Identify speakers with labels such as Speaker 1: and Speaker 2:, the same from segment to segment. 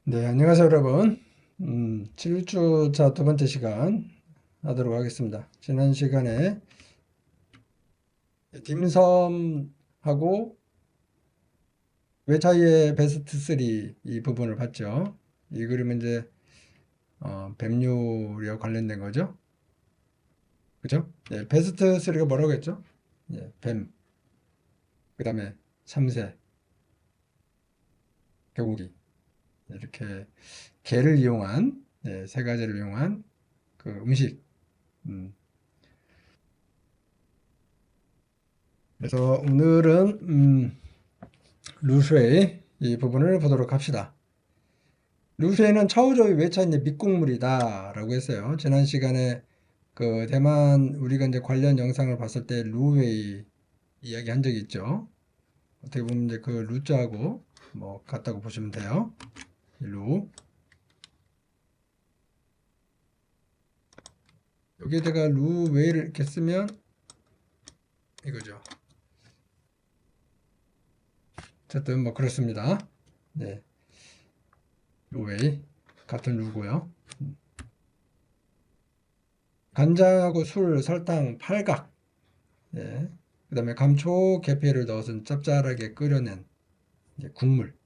Speaker 1: 네, 안녕하세요, 여러분. 7주차 두 번째 시간 하도록 하겠습니다. 지난 시간에 딤섬하고 외차이의 베스트 3 이 부분을 봤죠. 이 그림은 이제 뱀 요리와 관련된 거죠. 그죠? 예, 베스트 3가 뭐라고 했죠? 예, 뱀, 그 다음에 참새, 개고기. 이렇게 게를 이용한, 예, 세 가지를 이용한 그 음식. 음, 그래서 오늘은 루스의 이 부분을 보도록 합시다. 루스에는 차오저의 외차인데 밑국물이다 라고 했어요. 지난 시간에 그 대만 우리가 이제 관련 영상을 봤을 때 루웨이 이야기 한 적이 있죠. 어떻게 보면 이제 그 루자하고 뭐 같다고 보시면 돼요. 루. 여기에다가 루웨이를 이렇게 쓰면 이거죠. 어쨌든 뭐 그렇습니다. 네. 루웨이 같은 루고요. 간장하고 술, 설탕, 팔각. 예. 그 다음에 감초, 계피를 넣어서 짭짤하게 끓여낸 이제 국물.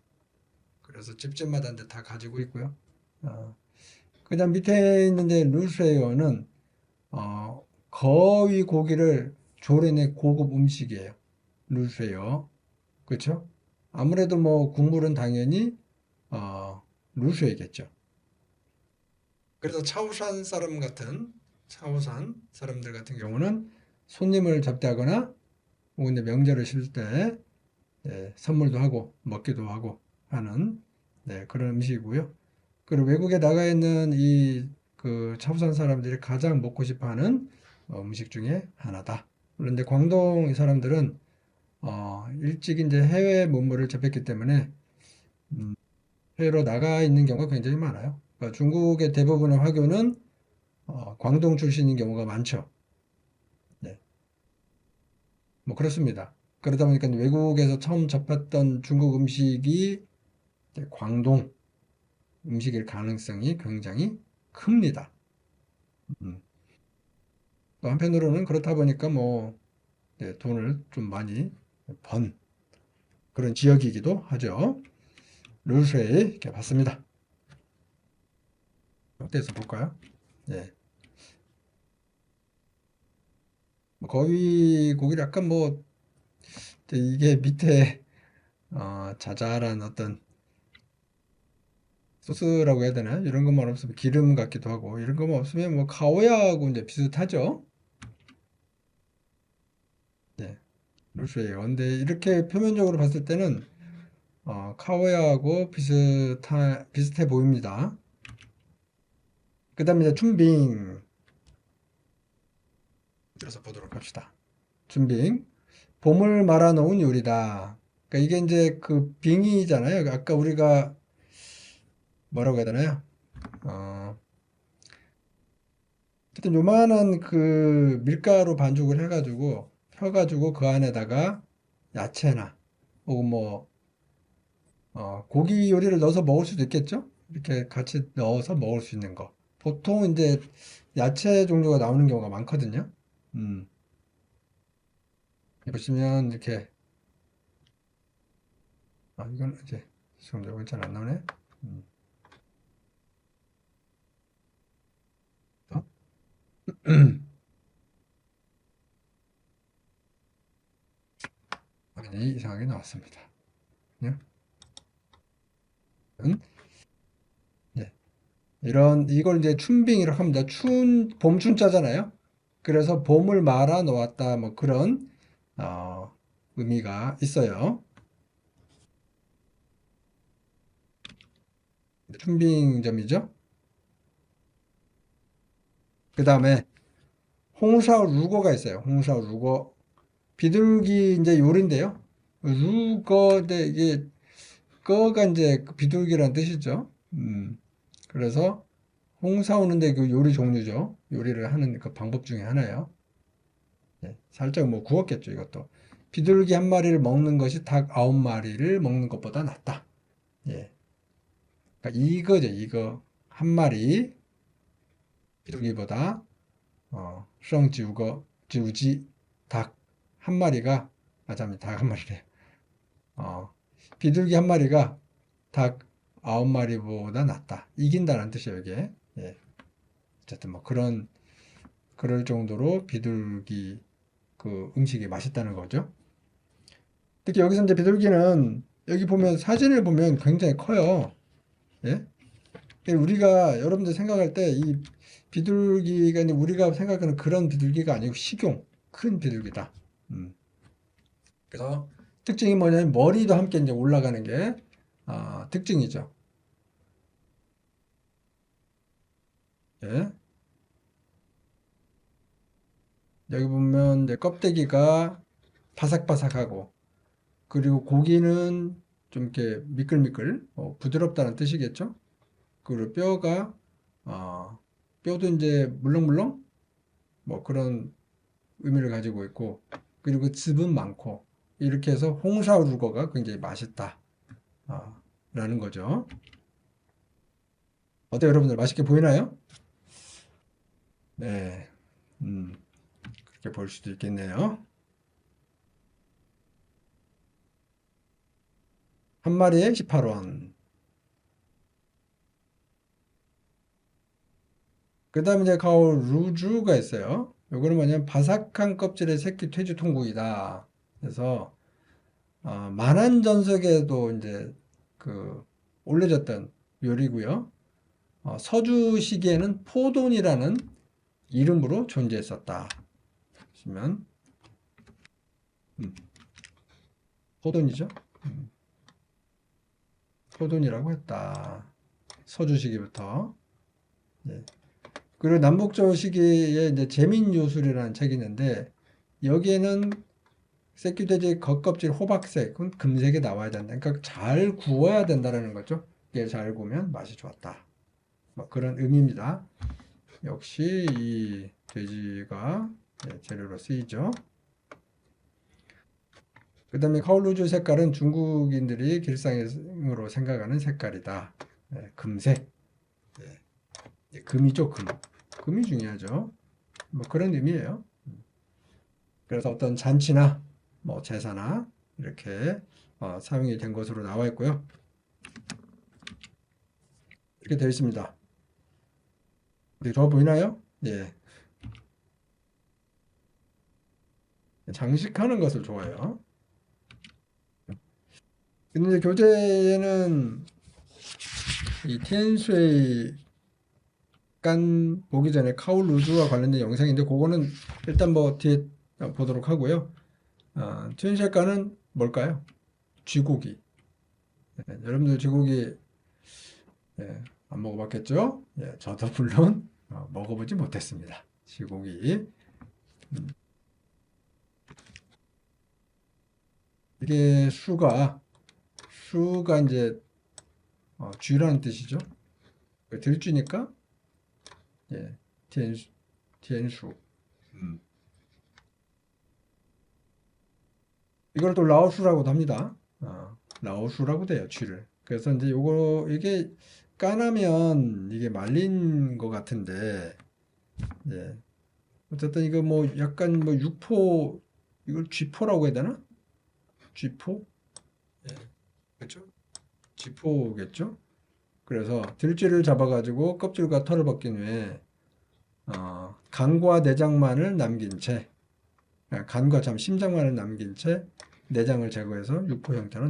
Speaker 1: 그래서 집집마다 이제 다 가지고 있고요. 그다음 밑에 있는 이제 루세오는 거위 고기를 조린의 고급 음식이에요. 루세오. 그렇죠? 아무래도 뭐 국물은 당연히 루세이겠죠. 그래서 차오산 사람들 같은 경우는 손님을 접대하거나 혹은 이제 명절을 쉴 때 선물도 하고 먹기도 하고 하는 그런 음식이고요. 그리고 외국에 나가 있는 이 그 차부산 사람들이 가장 먹고 싶어 하는 음식 중에 하나다. 그런데 광동 사람들은 일찍 이제 해외 문물을 접했기 때문에 해외로 나가 있는 경우가 굉장히 많아요. 그러니까 중국의 대부분의 화교는 광동 출신인 경우가 많죠. 네, 뭐 그렇습니다. 그러다 보니까 외국에서 처음 접했던 중국 음식이 이제 광동 음식일 가능성이 굉장히 큽니다. 음. 또 한편으로는 그렇다 보니까 뭐 돈을 좀 많이 번 그런 지역이기도 하죠. 룰스웨이 이렇게 봤습니다. 어때서 볼까요? 예. 거위 고기를 약간 뭐 이게 밑에 자잘한 어떤 소스라고 해야 되나? 이런 것만 없으면 기름 같기도 하고 이런 것만 없으면 뭐 카오야하고 이제 비슷하죠. 네. 룰스웨이. 근데 이렇게 표면적으로 봤을 때는 카오야하고 비슷해 보입니다. 그 다음에 이제 춘빙 들어서 보도록 합시다. 춘빙. 봄을 말아놓은 요리다. 그러니까 이게 이제 그 빙이잖아요. 아까 우리가 뭐라고 해야 되나요? 어, 어쨌든 요만한 그 밀가루 반죽을 해가지고 펴가지고 그 안에다가 야채나 혹은 뭐 고기 요리를 넣어서 먹을 수도 있겠죠? 이렇게 같이 넣어서 먹을 수 있는 거. 보통 이제 야채 종류가 나오는 경우가 많거든요. 음, 보시면 이렇게 이건 이제 지금 이건 잘 안 나오네. 음, 화면이 이상하게 나왔습니다. 네. 네. 이걸 이제 춘빙이라고 합니다. 봄춘자잖아요. 그래서 봄을 말아 놓았다, 뭐 그런, 의미가 있어요. 춘빙점이죠. 그 다음에 홍사오 루거가 있어요. 홍사오 루거. 비둘기 이제 요리인데요. 루거, 데 이게, 거가 이제 그 비둘기란 뜻이죠. 그래서 홍사오는데 그 요리 종류죠. 요리를 하는 그 방법 중에 하나예요. 예, 살짝 뭐 구웠겠죠, 이것도. 비둘기 한 마리를 먹는 것이 닭 9마리를 먹는 것보다 낫다. 예. 그러니까 이거죠. 이거 한 마리 비둘기보다 성지우거 지우지 닭 한 마리가 잠깐 닭 한 마리래. 비둘기 한 마리가 닭 9마리보다 낫다. 이긴다는 뜻이에요, 이게. 예. 어쨌든 뭐 그럴 정도로 비둘기 그 음식이 맛있다는 거죠. 특히 여기서 이제 비둘기는 여기 보면 사진을 보면 굉장히 커요. 예? 우리가 여러분들 생각할 때 이 비둘기가 이제 우리가 생각하는 그런 비둘기가 아니고 식용 큰 비둘기다. 그래서 특징이 뭐냐면 머리도 함께 이제 올라가는 게 특징이죠. 예. 여기 보면 이제 껍데기가 바삭바삭하고 그리고 고기는 좀 이렇게 미끌미끌 부드럽다는 뜻이겠죠. 그리고 뼈도 이제 물렁물렁 뭐 그런 의미를 가지고 있고 그리고 즙은 많고 이렇게 해서 홍사루거가 굉장히 맛있다 라는 거죠. 어때요, 여러분들? 맛있게 보이나요? 네, 그렇게 볼 수도 있겠네요. 한 마리에 18원. 그 다음에 이제 가올 루즈가 있어요. 요거는 뭐냐면 바삭한 껍질의 새끼 돼지 통구이다. 그래서 만안전석에도 이제 그 올려졌던 요리고요. 서주 시기에는 포돈이라는 이름으로 존재했었다. 보시면 포돈이죠. 포돈이라고 했다. 서주 시기부터. 예. 그리고 남북조 시기에 이제 재민요술이라는 책이 있는데 여기에는 새끼돼지 겉껍질 호박색은 금색이 나와야 된다. 그러니까 잘 구워야 된다는 거죠. 이게 잘 구우면 맛이 좋았다. 뭐 그런 의미입니다. 역시 이 돼지가 재료로 쓰이죠. 그 다음에 카올루즈 색깔은 중국인들이 길상으로 생각하는 색깔이다. 금색. 금이죠, 금. 금이 중요하죠. 뭐 그런 의미예요. 그래서 어떤 잔치나 뭐 제사나 이렇게 사용이 된 것으로 나와 있고요. 이렇게 되어 있습니다. 좋아 보이나요? 예. 장식하는 것을 좋아해요. 근데 이제 교재에는 이 티엔수이 깐 보기 전에 카올 루즈와 관련된 영상인데 그거는 일단 뭐 뒤에 보도록 하고요. 티엔수이 깐은 뭘까요? 쥐고기. 여러분들 쥐고기 안 먹어봤겠죠? 저도 물론 먹어보지 못했습니다. 쥐고기. 이게 수가 이제 쥐라는 뜻이죠. 들쥐니까 티엔수. 이걸 또 라오수라고도 합니다. 라오수라고 돼요, 쥐를. 그래서 이제 이게 까나면 이게 말린 것 같은데, 어쨌든 이거 뭐 약간 뭐 육포, 이걸 쥐포라고 해야 되나? 쥐포? 그렇죠? 쥐포겠죠? 그래서 들쥐를 잡아가지고 껍질과 털을 벗긴 후에 간과 내장만을 남긴 채, 간과 심장만을 남긴 채 내장을 제거해서 육포 형태로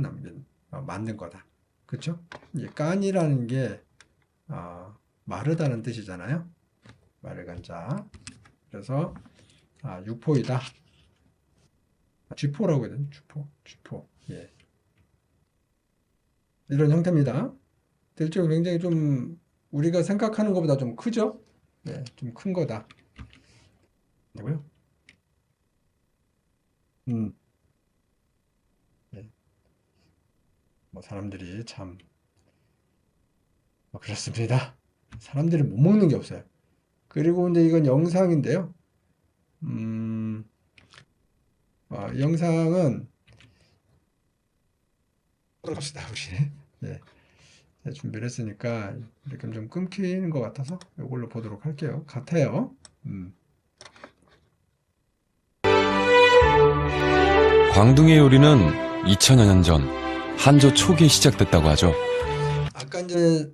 Speaker 1: 만든 거다. 그렇죠? 이 깐이라는 게 마르다는 뜻이잖아요. 마르간 자. 그래서 육포이다. 쥐포라고 해야 되나? 쥐포. 예. 이런 형태입니다. 들쥐가 굉장히 좀 우리가 생각하는 것보다 좀 크죠? 네, 좀 큰 거다. 되고요. 예. 뭐 사람들이 참 그렇습니다. 사람들이 못 먹는 게 없어요. 그리고 근데 이건 영상인데요. 영상은 갑시다 우리. 예. 준비를 했으니까 이렇게 좀 끊기는 것 같아서 이걸로 보도록 할게요. 같아요.
Speaker 2: 광둥의 요리는 2000여 년 전 한조 초기에 시작됐다고 하죠.
Speaker 1: 아까 이제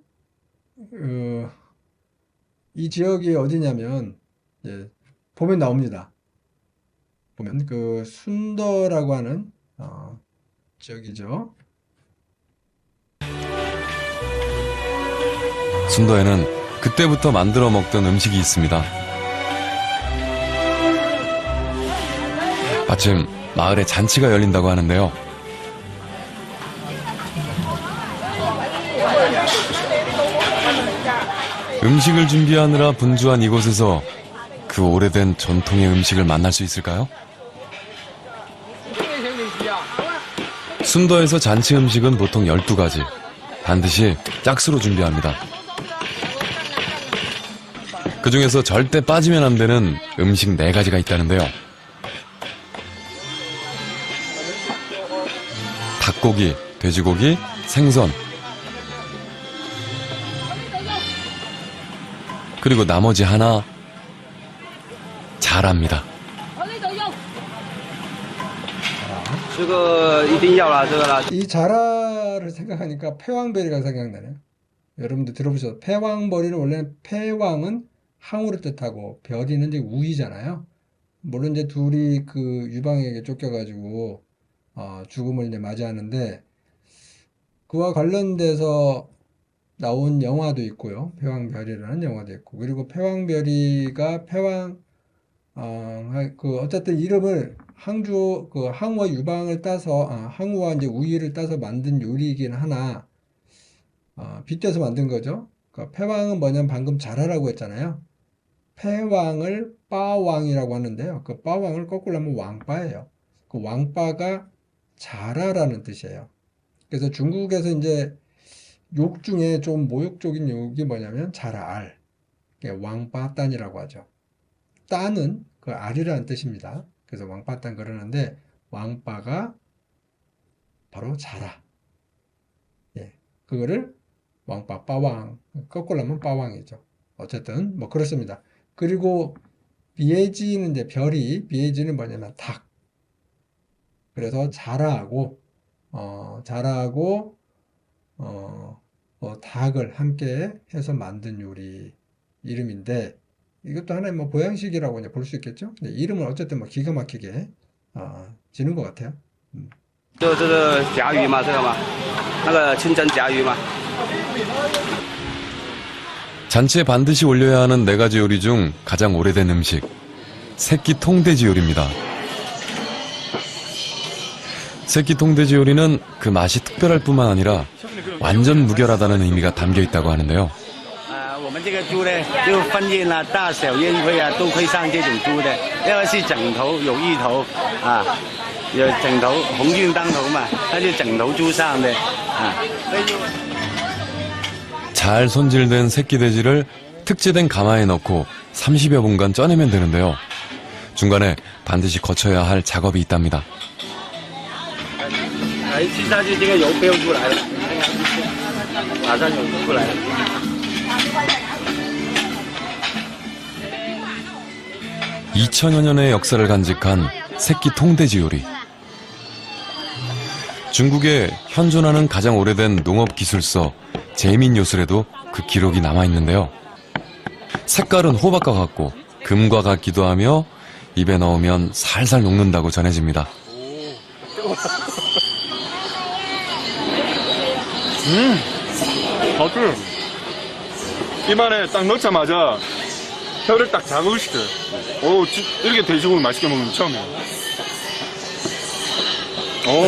Speaker 1: 이 지역이 어디냐면 보면 나옵니다. 보면 그 순더라고 하는 지역이죠.
Speaker 2: 순도에는 그때부터 만들어 먹던 음식이 있습니다. 마침 마을에 잔치가 열린다고 하는데요. 음식을 준비하느라 분주한 이곳에서 그 오래된 전통의 음식을 만날 수 있을까요? 순도에서 잔치 음식은 보통 12가지. 반드시 짝수로 준비합니다. 그 중에서 절대 빠지면 안 되는 음식 4가지가 있다는데요. 닭고기, 돼지고기, 생선. 그리고 나머지 하나, 자랍니다.
Speaker 1: 이 자라를 생각하니까 패왕별이가 생각나네요. 여러분들 들어보셔서 패왕벌이는 원래는 패왕은 항우를 뜻하고 별이는 이제 우이잖아요. 물론 이제 둘이 그 유방에게 쫓겨가지고 죽음을 이제 맞이하는데 그와 관련돼서 나온 영화도 있고요. 패왕별이라는 영화도 있고 그리고 패왕별이가 그 어쨌든 이름을 항우와 유방을 따서 항우와 이제 우이를 따서 만든 요리이긴 하나 빗대서 만든 거죠. 그러니까 패왕은 뭐냐면 방금 자라라고 했잖아요. 패왕을 빠왕이라고 하는데요. 그 빠왕을 거꾸로 하면 왕빠예요. 그 왕빠가 자라라는 뜻이에요. 그래서 중국에서 이제 욕 중에 좀 모욕적인 욕이 뭐냐면 자라알, 왕빠딴이라고 하죠. 딴은 그 알이라는 뜻입니다. 그래서 왕빠딴 그러는데 왕빠가 바로 자라. 그거를 왕빠 빠왕, 거꾸로 하면 빠왕이죠. 어쨌든 뭐 그렇습니다. 그리고 비에지는 이제 별이 비에지는 뭐냐면 닭. 그래서 자라하고 닭을 함께 해서 만든 요리 이름인데 이것도 하나의 뭐 보양식이라고 이제 볼 수 있겠죠. 근데 이름은 어쨌든 뭐 기가 막히게 지는 것 같아요.
Speaker 3: 这是甲鱼嘛，这个嘛，那个清蒸甲鱼嘛。
Speaker 2: 잔치에 반드시 올려야 하는 4가지 요리 중 가장 오래된 음식, 새끼 통돼지 요리입니다. 새끼 통돼지 요리는 그 맛이 특별할 뿐만 아니라 완전 무결하다는 의미가 담겨 있다고 하는데요.
Speaker 3: 我们这个猪呢，就婚宴啊、大小宴会啊，都会上这种猪的。要是整头有一头啊，有整头鸿运当头嘛，那就整头猪上的啊。
Speaker 2: 잘 손질된 새끼 돼지를 특제된 가마에 넣고 30여 분간 쪄내면 되는데요. 중간에 반드시 거쳐야 할 작업이 있답니다.
Speaker 3: 吃下去这个油飙出来了，马上有出来了。
Speaker 2: 2000여 년의 역사를 간직한 새끼 통돼지 요리. 중국에 현존하는 가장 오래된 농업기술서 제민요술에도 그 기록이 남아있는데요. 색깔은 호박과 같고 금과 같기도 하며 입에 넣으면 살살 녹는다고 전해집니다.
Speaker 4: 버터 입안에 딱 넣자마자 혀를 딱 자극시켜요. 이렇게 돼지고기 맛있게 먹는 거 처음이에요.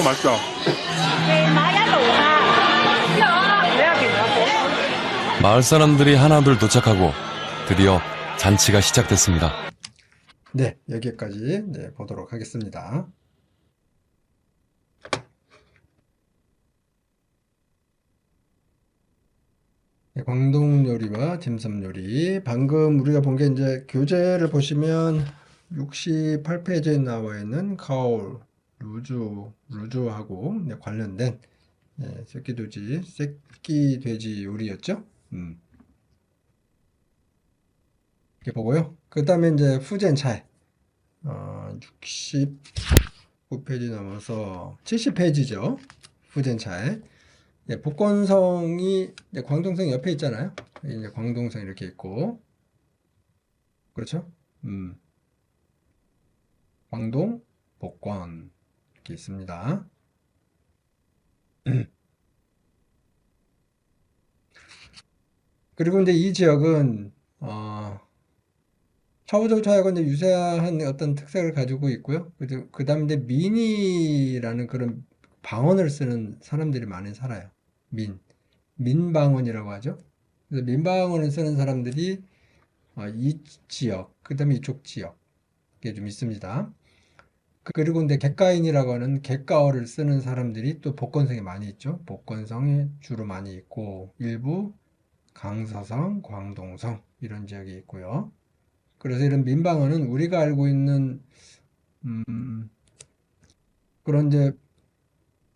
Speaker 4: 맛있다.
Speaker 2: 마을 사람들이 하나둘 도착하고 드디어 잔치가 시작됐습니다.
Speaker 1: 네, 여기까지 보도록 하겠습니다. 광동 요리와 딤섬 요리. 방금 우리가 본 게 이제 교재를 보시면 68페이지에 나와 있는 가올, 루주하고 관련된 새끼돼지 요리였죠. 이렇게 보고요. 그 다음에 이제 후젠차이 69페이지 넘어서 70페이지죠. 후젠차이. 복건성이 광동성 옆에 있잖아요. 이제 광동성 이렇게 있고, 그렇죠? 광동, 복권 이렇게 있습니다. 그리고 이제 이 지역은 차오저차하고 이제 유사한 어떤 특색을 가지고 있고요. 그 다음에 이제 민이라는 그런 방언을 쓰는 사람들이 많이 살아요. 민방언이라고 하죠. 그래서 민방언을 쓰는 사람들이 이 지역, 그 다음에 이쪽 지역에 좀 있습니다. 그리고 이제 객가인이라고 하는 객가어를 쓰는 사람들이 또 복건성에 많이 있죠. 복건성에 주로 많이 있고, 일부 강서성, 광동성 이런 지역이 있고요. 그래서 이런 민방언은 우리가 알고 있는 그런 이제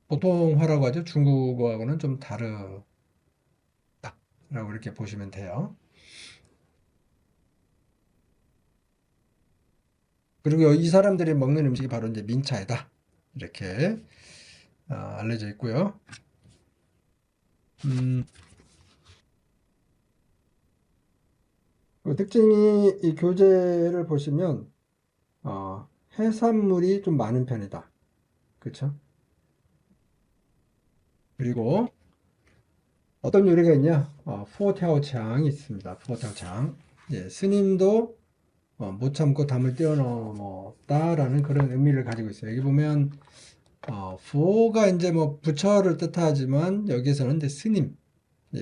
Speaker 1: 보통화라고 하죠. 중국어하고는 좀 다르다라고 이렇게 보시면 돼요. 그리고 이 사람들이 먹는 음식이 바로 이제 민차이다. 이렇게 알려져 있고요. 그 특징이 이 교재를 보시면 해산물이 좀 많은 편이다. 그렇죠? 그리고 어떤 요리가 있냐? 포태오창이 있습니다. 포태오창. 스님도 못 참고 담을 뛰어넘었다라는 그런 의미를 가지고 있어요. 여기 보면 포가 이제 뭐 부처를 뜻하지만 여기서는 이제 스님,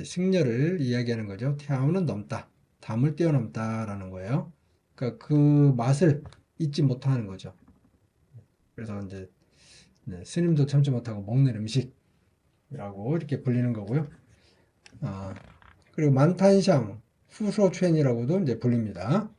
Speaker 1: 승려를 이야기하는 거죠. 태아오는 넘다, 담을 뛰어넘다라는 거예요. 그러니까 그 맛을 잊지 못하는 거죠. 그래서 이제 스님도 참지 못하고 먹는 음식이라고 이렇게 불리는 거고요. 그리고 만탄샹, 후소첸이라고도 이제 불립니다.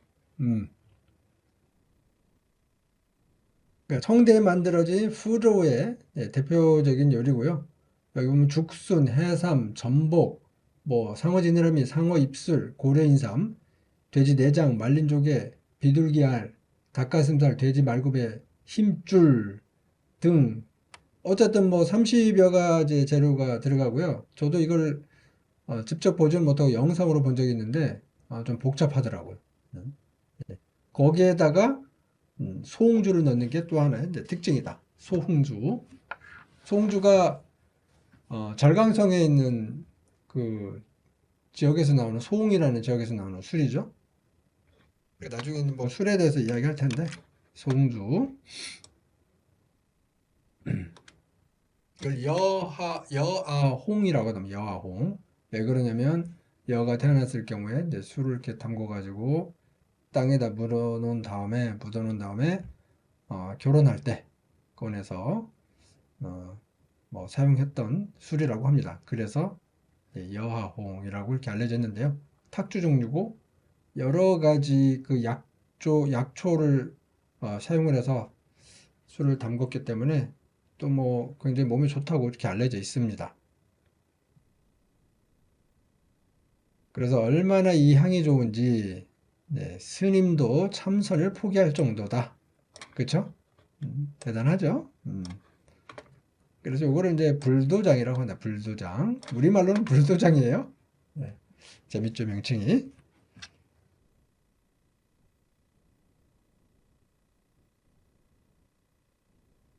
Speaker 1: 그러니까 청대에 만들어진 후로의 대표적인 요리고요. 여기 보면 죽순, 해삼, 전복, 뭐 상어 지느러미, 상어 입술, 고래 인삼, 돼지 내장, 말린 조개, 비둘기알, 닭가슴살, 돼지 말굽에, 힘줄 등 어쨌든 뭐 30여 가지 재료가 들어가고요. 저도 이걸 직접 보지는 못하고 영상으로 본 적이 있는데 좀 복잡하더라고요. 거기에다가 소홍주를 넣는 게 또 하나의 이제 특징이다. 소홍주. 소홍주가 절강성에 있는 그 지역에서 나오는 소홍이라는 지역에서 나오는 술이죠. 나중에는 뭐 술에 대해서 이야기할 텐데 소홍주. 그걸 여아홍이라고 합니다. 여아홍. 왜 그러냐면 여가 태어났을 경우에 이제 술을 이렇게 담궈 가지고 땅에다 묻어놓은 다음에 결혼할 때 꺼내서 뭐 사용했던 술이라고 합니다. 그래서 여하홍이라고 이렇게 알려져 있는데요. 탁주 종류고 여러 가지 그 약초를 사용을 해서 술을 담궜기 때문에 또 뭐 굉장히 몸에 좋다고 이렇게 알려져 있습니다. 그래서 얼마나 이 향이 좋은지 스님도 참선을 포기할 정도다. 그렇죠? 대단하죠? 그래서 이거를 이제 불도장이라고 한다. 불도장. 우리말로는 불도장이에요. 재밌죠, 명칭이.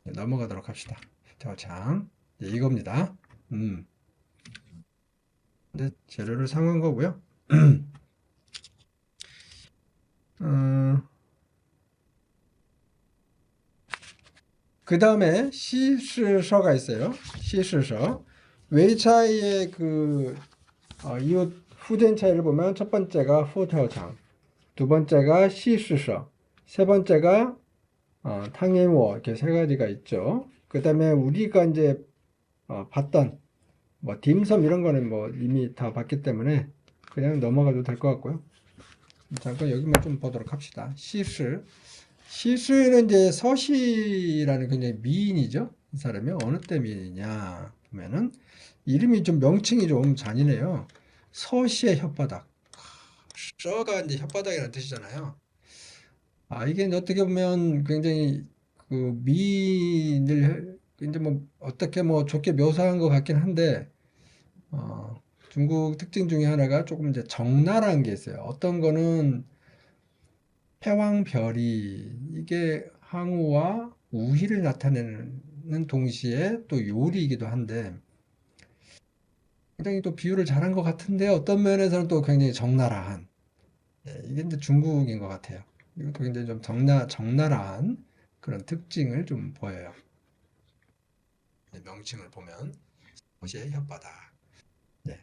Speaker 1: 넘어가도록 합시다. 자, 이겁니다. 근데 재료를 사용한 거고요. 그 다음에 시시서가 있어요. 시시서. 웨이차이의 이웃 후젠차이를 보면 첫 번째가 후터장, 두 번째가 시시서, 세 번째가 탕예워, 이렇게 세 가지가 있죠. 그 다음에 우리가 이제 봤던 뭐 딤섬 이런 거는 뭐 이미 다 봤기 때문에 그냥 넘어가도 될 것 같고요. 잠깐 여기만 좀 보도록 합시다. 시스는 이제 서시라는 굉장히 미인이죠. 이 사람이 어느 때 미인이냐. 보면은 이름이 좀 명칭이 좀 잔인해요. 서시의 혓바닥. 셔가 이제 혓바닥이라는 뜻이잖아요. 이게 어떻게 보면 굉장히 그 미인을 이제 뭐 어떻게 뭐 좋게 묘사한 것 같긴 한데 중국 특징 중에 하나가 조금 이제 적나라한 게 있어요. 어떤 거는 패왕별이 이게 항우와 우희를 나타내는 동시에 또 요리이기도 한데 굉장히 또 비유를 잘한 것 같은데 어떤 면에서는 또 굉장히 적나라한 이게 이제 중국인 것 같아요. 이것도 굉장히 좀 적나라한 그런 특징을 좀 보여요. 명칭을 보면 서시의 혓바닥. 네.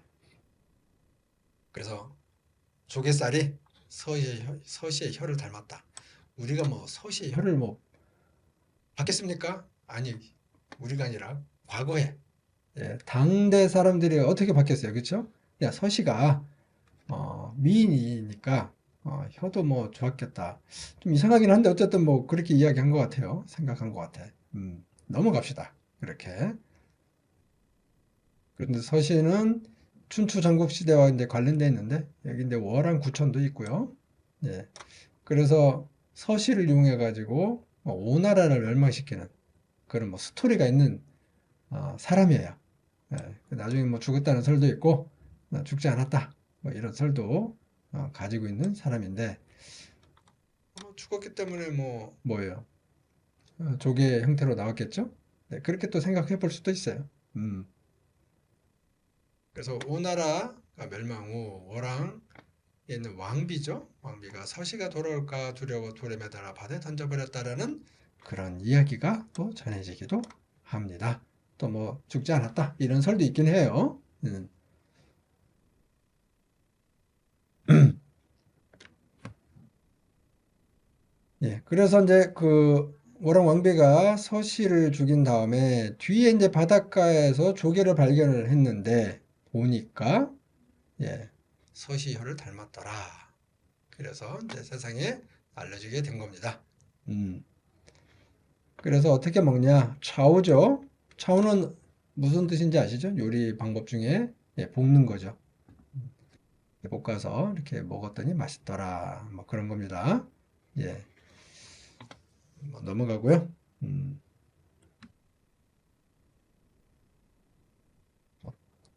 Speaker 1: 그래서 조개살이 서시의 혀를 닮았다. 우리가 뭐 서시의 혀를 뭐 받겠습니까? 아니, 우리가 아니라 과거에 당대 사람들이 어떻게 받겠어요, 그렇죠? 야, 서시가 미인이니까 혀도 뭐 좋았겠다. 좀 이상하긴 한데 어쨌든 뭐 그렇게 이야기한 것 같아요. 생각한 것 같아. 넘어갑시다. 그렇게. 그런데 서시는 춘추 전국시대와 이제 관련되어 있는데 여기 이제 월안 구천도 있고요. 예. 그래서 서시를 이용해 가지고 오나라를 멸망시키는 그런 뭐 스토리가 있는 사람이에요. 예. 나중에 뭐 죽었다는 설도 있고 죽지 않았다 뭐 이런 설도 가지고 있는 사람인데 죽었기 때문에 뭐예요? 조개 형태로 나왔겠죠? 네, 그렇게 또 생각해 볼 수도 있어요. 그래서 오나라가 멸망 후 월왕 있는 왕비죠. 왕비가 서시가 돌아올까 두려워 돌에 매달아 바다에 던져버렸다라는 그런 이야기가 또 전해지기도 합니다. 또 뭐 죽지 않았다 이런 설도 있긴 해요. 예, 그래서 이제 그 월왕 왕비가 서시를 죽인 다음에 뒤에 이제 바닷가에서 조개를 발견을 했는데 보니까 서시 혀를 닮았더라. 그래서 이제 세상에 알려지게 된 겁니다. 그래서 어떻게 먹냐? 차오죠. 차오는 무슨 뜻인지 아시죠? 요리 방법 중에 볶는 거죠. 볶아서 이렇게 먹었더니 맛있더라. 뭐 그런 겁니다. 예. 뭐 넘어가고요.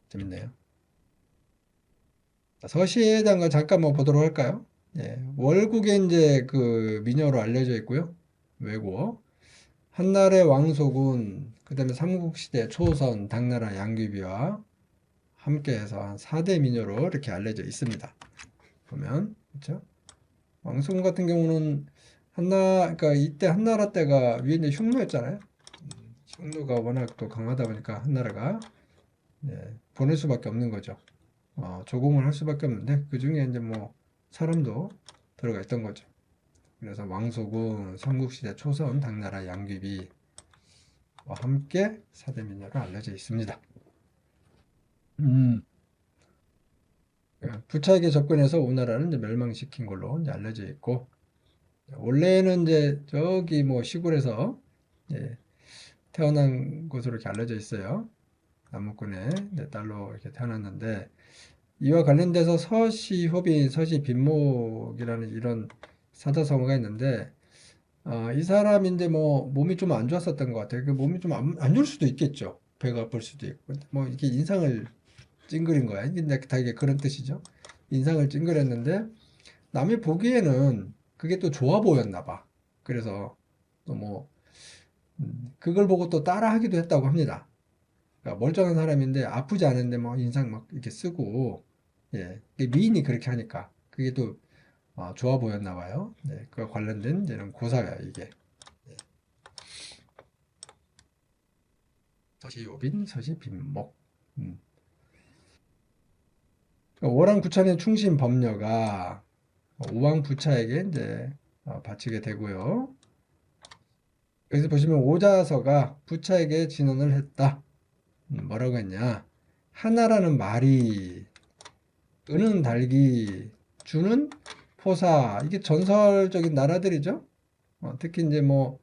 Speaker 1: 재밌네요. 서시에 대한 거 잠깐 뭐 보도록 할까요? 예. 월국에 이제 그 미녀로 알려져 있고요. 외고 한나라의 왕소군, 그 다음에 삼국시대 초선, 당나라 양귀비와 함께해서 한 4대 미녀로 이렇게 알려져 있습니다. 보면 그렇죠? 왕소군 같은 경우는 그러니까 이때 한나라 때가 위에 이제 흉노였잖아요. 흉노가 워낙 또 강하다 보니까 한나라가 보낼 수밖에 없는 거죠. 조공을 할 수밖에 없는데 그 중에 이제 뭐 사람도 들어가 있던 거죠. 그래서 왕소군, 삼국시대 초선, 당나라 양귀비와 함께 사대민요로 알려져 있습니다. 부차에게 접근해서 오나라는 이제 멸망시킨 걸로 이제 알려져 있고 원래는 이제 저기 뭐 시골에서 태어난 것으로 이렇게 알려져 있어요. 남무꾼의 딸로 이렇게 태어났는데 이와 관련돼서 서시효빈, 서시빈목이라는 이런 사자성어가 있는데 이 사람인데 뭐 몸이 좀 안 좋았었던 것 같아요. 그 몸이 좀 안 좋을 수도 있겠죠. 배가 아플 수도 있고 뭐 이렇게 인상을 찡그린 거야. 근데 다 이게 그런 뜻이죠. 인상을 찡그렸는데 남이 보기에는 그게 또 좋아 보였나 봐. 그래서 또 뭐 그걸 보고 또 따라하기도 했다고 합니다. 그러니까 멀쩡한 사람인데 아프지 않은데 뭐 인상 막 이렇게 쓰고 미인이 그렇게 하니까 그게 또 좋아 보였나 봐요. 그와 관련된 이런 고사야 이게. 서시효빈, 서시빈목. 월왕구천의 충신 법녀가 우왕부차에게 이제 바치게 되고요. 여기서 보시면 오자서가 부차에게 진언을 했다. 뭐라고 했냐? 하나라는 말이 은은 달기, 주는 포사. 이게 전설적인 나라들이죠. 특히 이제 뭐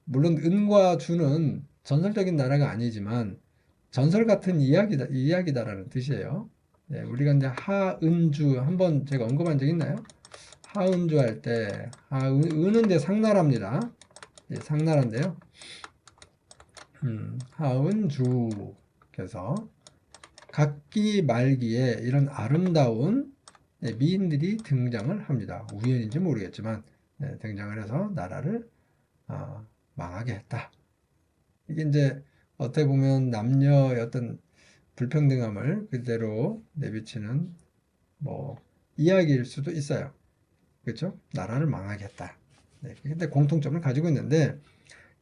Speaker 1: 물론 은과 주는 전설적인 나라가 아니지만 전설 같은 이야기다라는 뜻이에요. 예, 우리가 이제 하은주 한번 제가 언급한 적 있나요? 하은주 할 때 은은 이제 상나라입니다. 예, 상나라인데요. 하은주 그래서 각기 말기에 이런 아름다운 미인들이 등장을 합니다. 우연인지 모르겠지만 등장을 해서 나라를 망하게 했다. 이게 이제 어떻게 보면 남녀의 어떤 불평등함을 그대로 내비치는 뭐 이야기일 수도 있어요. 그렇죠? 나라를 망하게 했다. 네, 근데 공통점을 가지고 있는데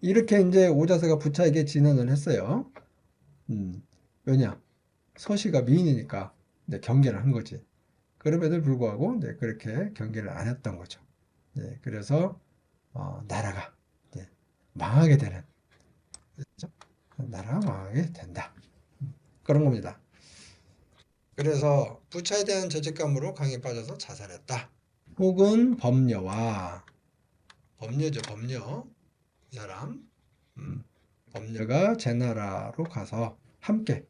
Speaker 1: 이렇게 이제 오자서가 부차에게 진언을 했어요. 왜냐? 서씨가 미인이니까 이제 경계를 한 거지. 그럼에도 불구하고 이제 그렇게 경계를 안 했던 거죠. 네, 그래서 나라가 망하게 되는, 그렇죠? 나라가 망하게 된다. 그런 겁니다. 그래서 부차에 대한 죄책감으로 강에 빠져서 자살했다. 혹은 범녀와 범녀죠, 범녀. 이 사람 범녀가 제나라로 가서 함께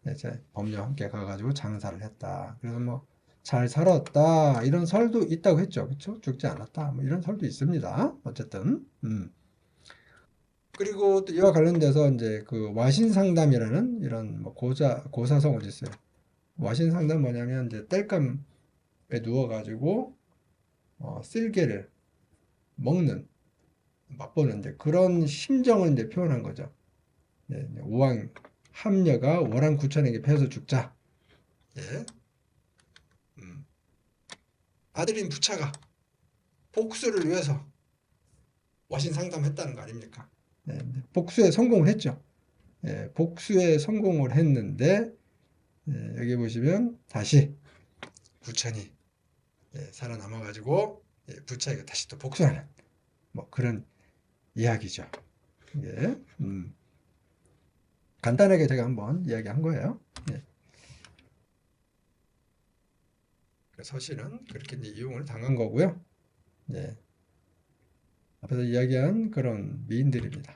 Speaker 1: 이제 범녀와 함께 가가지고 장사를 했다. 그래서 뭐 잘 살았다 이런 설도 있다고 했죠. 그렇죠? 죽지 않았다. 뭐 이런 설도 있습니다. 어쨌든 그리고 또 이와 관련돼서 이제 그 와신상담이라는 이런 뭐 고사성어도 있어요. 와신상담 뭐냐면 이제 땔감에 누워가지고 쓸개를 먹는 맛보는 이제 그런 심정을 이제 표현한 거죠. 네, 오왕 함녀가 월왕 구천에게 패해서 죽자. 예. 아들인 부차가 복수를 위해서 와신 상담했다는 거 아닙니까? 네, 복수에 성공을 했죠. 예, 복수에 성공을 했는데 여기 보시면 다시 부천이 살아남아 가지고 부차에게 다시 또 복수하는 뭐 그런 이야기죠. 예, 간단하게 제가 한번 이야기한 거예요. 예. 서씨는 그렇게 이제 이용을 당한 거고요. 예. 앞에서 이야기한 그런 미인들입니다.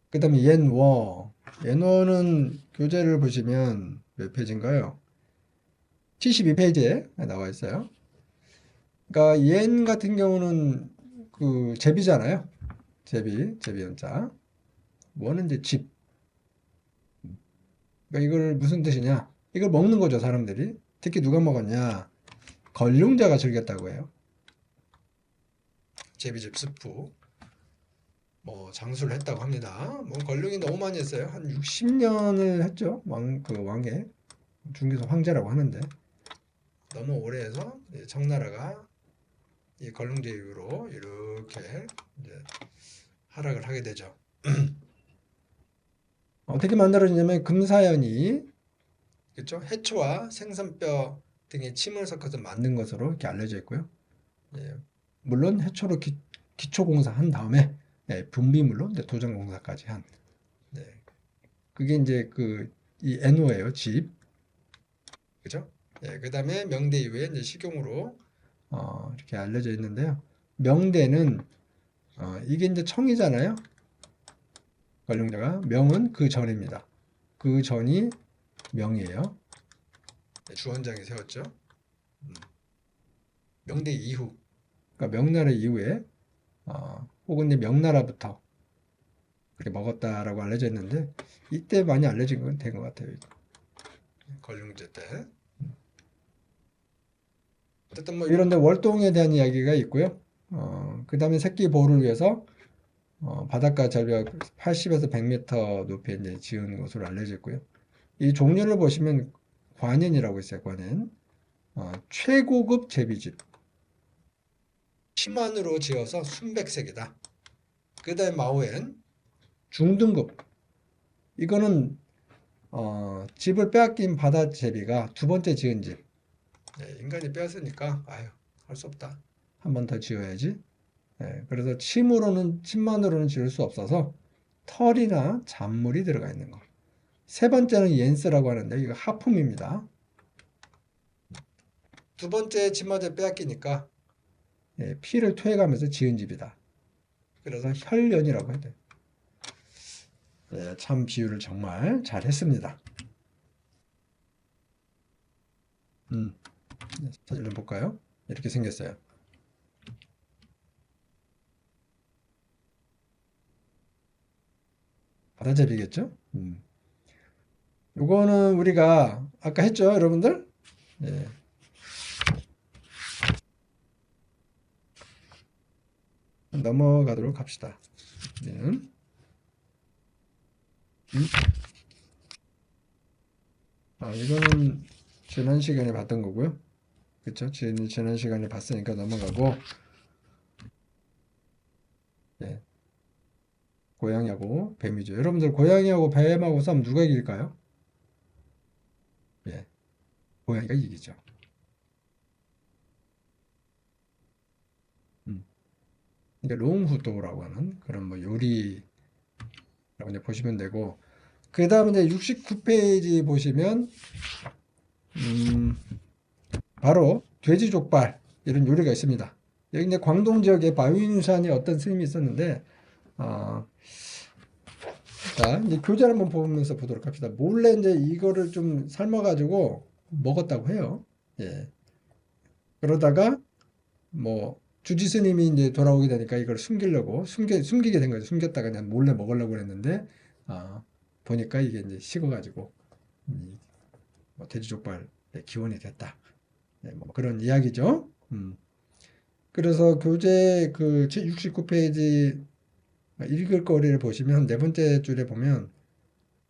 Speaker 1: 그 다음에 옌워. 옌워는 교재를 보시면 몇 페이지인가요? 72페이지에 나와 있어요. 그러니까 옌 같은 경우는 그 제비잖아요. 제비 연자. 워는 이제 집. 그러니까 이걸 무슨 뜻이냐? 이걸 먹는 거죠, 사람들이. 특히 누가 먹었냐? 걸륭자가 즐겼다고 해요. 제비집 스프. 뭐 장수를 했다고 합니다. 뭐 걸륭이 너무 많이 했어요. 한 60년을 했죠. 왕의 중기소 황제라고 하는데 너무 오래 해서 청나라가 이 걸륭제 이후로 이렇게 이제 하락을 하게 되죠. 어떻게 만들어지냐면 금사연이 그렇죠? 해초와 생선뼈 등의 침을 섞어서 만든 것으로 이렇게 알려져 있고요. 예, 물론 해초로 기초 공사한 다음에 분비물로 이제 도전 공사까지 한. 네. 그게 이제 이 N호예요, 집. 그죠? 네, 그 다음에 명대 이후에 이제 식용으로 이렇게 알려져 있는데요. 명대는 이게 이제 청이잖아요. 관룡자가 명은 그 전입니다. 그 전이 명이에요. 네, 주원장이 세웠죠. 명대 이후, 그러니까 명나라 이후에 혹은 이제 명나라부터 그렇게 먹었다라고 알려져 있는데 이때 많이 알려진 건 된 것 같아요. 걸륭제 때. 어쨌든 뭐 이런데 월동에 대한 이야기가 있고요. 그 다음에 새끼 보호를 위해서 바닷가 절벽 80에서 100m 높이에 이제 지은 것으로 알려져 있고요. 이 종류를 보시면 관현이라고 있어요. 관현. 최고급 제비집. 침안으로 지어서 순백색이다. 그 다음에 마오엔 중등급. 이거는 집을 빼앗긴 바다제비가 두 번째 지은 집. 네, 인간이 빼앗으니까 아유 할 수 없다. 한 번 더 지어야지. 네, 그래서 침만으로는 지을 수 없어서 털이나 잔물이 들어가 있는 거. 세 번째는 옌스라고 하는데 이거 하품입니다. 두 번째 집마저 빼앗기니까 피를 토해가면서 지은 집이다. 그래서 혈연이라고 해야 돼. 참 비유를 정말 잘 했습니다. 사진 좀 볼까요? 이렇게 생겼어요. 바다잡이겠죠? 요거는 우리가 아까 했죠, 여러분들? 예. 넘어가도록 합시다. 이거는 지난 시간에 봤던 거고요. 그쵸? 지난 시간에 봤으니까 넘어가고, 예. 고양이하고 뱀이죠. 여러분들 고양이하고 뱀하고 싸우면 누가 이길까요? 예. 고양이가 이기죠. 그러니까 롱후도라고 하는 그런 뭐 요리라고 이제 보시면 되고, 그 다음에 이제 69페이지 보시면 바로 돼지족발 이런 요리가 있습니다. 여기 이제 광동 지역에 바윈산에 어떤 스님이 있었는데, 자 이제 교재를 한번 보면서 보도록 합시다. 몰래 이제 이거를 좀 삶아가지고 먹었다고 해요. 예. 그러다가 뭐 주지 스님이 이제 돌아오게 되니까 이걸 숨기려고 숨기게 된 거죠. 숨겼다가 그냥 몰래 먹으려고 했는데, 보니까 이게 이제 식어가지고 뭐 돼지족발의 기원이 됐다. 네, 뭐 그런 이야기죠. 그래서 교재 그 69페이지 읽을 거리를 보시면 네 번째 줄에 보면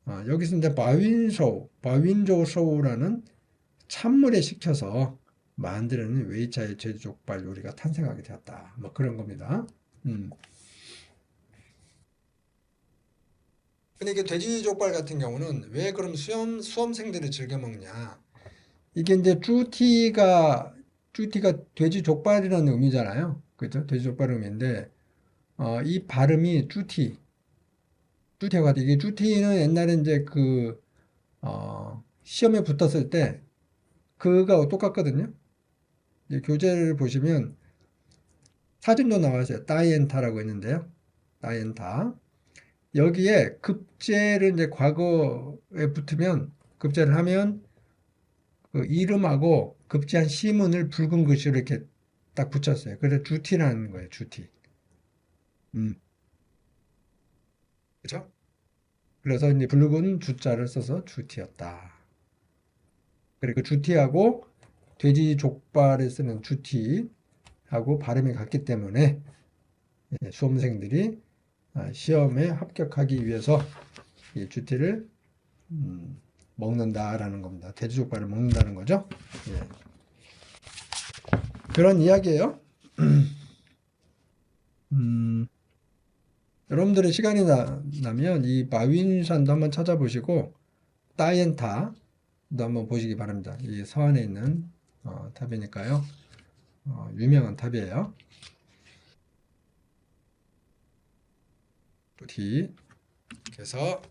Speaker 1: 여기서 이제 바윈조 소우라는 찬물에 식혀서 만드는 웨이차의 돼지족발 요리가 탄생하게 되었다. 뭐 그런 겁니다. 근데 이게 돼지족발 같은 경우는 왜 그럼 수험생들이 즐겨 먹냐? 이게 이제 쭈티가 돼지족발이라는 의미잖아요. 그죠? 돼지족발 의미인데, 이 발음이 쭈티하고 같아. 이게 쭈티는 옛날에 이제 시험에 붙었을 때 그거하고 똑같거든요. 이제 교재를 보시면 사진도 나와있어요. 따이엔타라고 있는데요. 따이엔타. 여기에 급제를 이제 과거에 붙으면, 급제를 하면 그 이름하고 급제한 시문을 붉은 글씨로 이렇게 딱 붙였어요. 그래서 주티라는 거예요. 주티. 그죠? 그래서 이제 붉은 주자를 써서 주티였다. 그리고 주티하고 돼지 족발에 쓰는 주티하고 발음이 같기 때문에 수험생들이 시험에 합격하기 위해서 이 주티를 먹는다라는 겁니다. 돼지족발을 먹는다는 거죠. 예. 그런 이야기예요. 여러분들의 시간이 나면 이 바윈산도 한번 찾아보시고 따이엔타도 한번 보시기 바랍니다. 이 서안에 있는 탑이니까요. 유명한 탑이에요. 주티. 그래서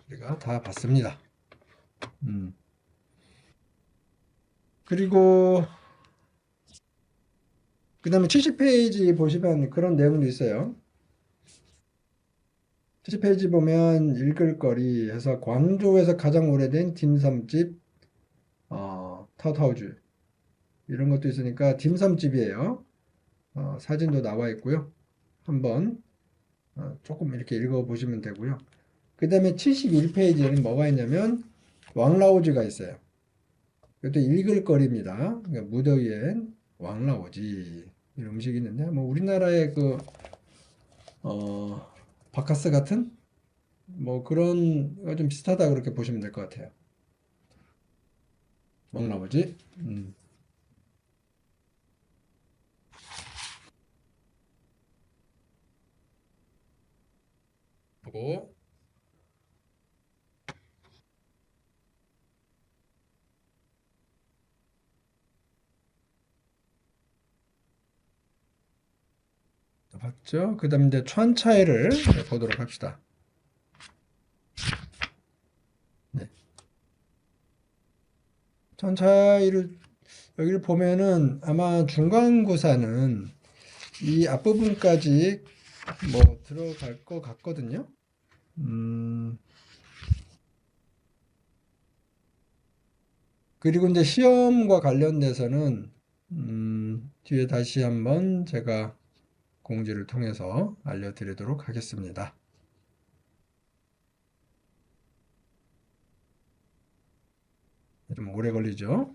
Speaker 1: 우리가 다 봤습니다. 그리고 그 다음에 70페이지 보시면 그런 내용도 있어요. 70페이지 보면 읽을 거리 해서 광저우에서 가장 오래된 딤섬집 타오타오주 이런 것도 있으니까 딤섬집이에요. 사진도 나와 있고요. 한번 조금 이렇게 읽어 보시면 되고요. 그 다음에 71페이지에는 뭐가 있냐면 왕라오지가 있어요. 이것도 읽을 거리입니다. 그러니까 무더위엔 왕라오지 이런 음식이 있는데 뭐 우리나라의 바카스 같은 뭐 그런 거 좀 비슷하다 그렇게 보시면 될 것 같아요. 왕라오지. 보고 봤죠? 그 다음에 이제 천차이를 보도록 합시다. 네. 천차이를 여기를 보면은 아마 중간고사는 이 앞부분까지 뭐 들어갈 것 같거든요. 그리고 이제 시험과 관련돼서는 뒤에 다시 한번 제가 공지를 통해서 알려드리도록 하겠습니다. 좀 오래 걸리죠?